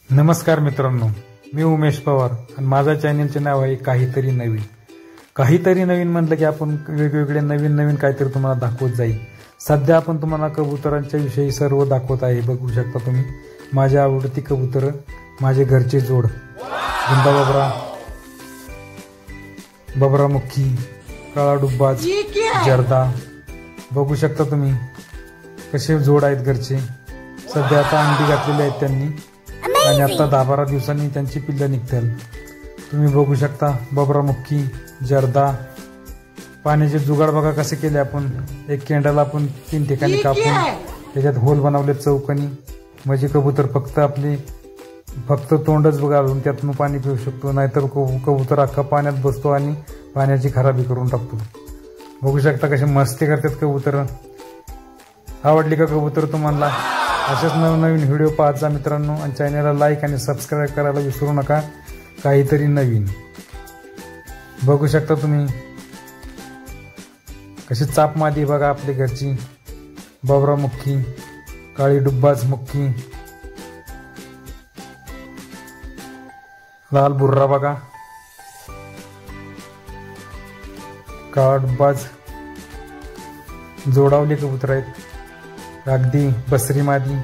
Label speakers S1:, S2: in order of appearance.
S1: नमस्कार मित्रांनो, मी उमेश पवार आणि माझ्या चॅनलचे नाव आहे काहीतरी नवीन. काहीतरी नवीन म्हटलं की आपण वेगवेगळे नवीन काहीतरी तुम्हाला दाखवत जाईल. सध्या आपण तुम्हाला कबुतरांच्या विषयी सर्व दाखवत आहे. बघू शकता तुम्ही माझी आवडती कबूतर, माझे घरचे जोड गुंडा बबरा, बबरा मुखी, काळा डुब्बाज, जर्दा. बघू शकता तुम्ही कसे जोड आहेत घरचे. सध्या आता अंडी घातलेली आहेत त्यांनी आणि आता 10-12 दिवसांनी त्यांची पिल्लं निघतील. तुम्ही बघू शकता बबरा मुखी, जर्दा. पाण्याचे जुगाड बघा कसे केले आपण. एक केंडाला आपण 3 ठिकाणी कापून त्याच्यात होल बनवले चौकनी, म्हणजे कबूतर फक्त तोंडच घालून त्यातून पाणी पिऊ शकतो. नाहीतर कबूतर अख्खा पाण्यात बसतो आणि पाण्याची खराबी करून टाकतो. बघू शकता कसे मस्ती करतात कबूतर. आवडली का कबूतर तुम्हाला? असेच नवीन व्हिडिओ पाहत जा मित्रांनो आणि चॅनलला लाईक आणि सबस्क्राईब करायला विसरू नका. काहीतरी नवीन. बघू शकता तुम्ही कशी चाप मादी बघा आपली घरची. बबरा मुखी, काळी डुब्बाज मुखी, लाल बुर्रा बघा, काळा डुब्बाज. जोडावले कबूतर आहेत, अगदी बसरी मादी.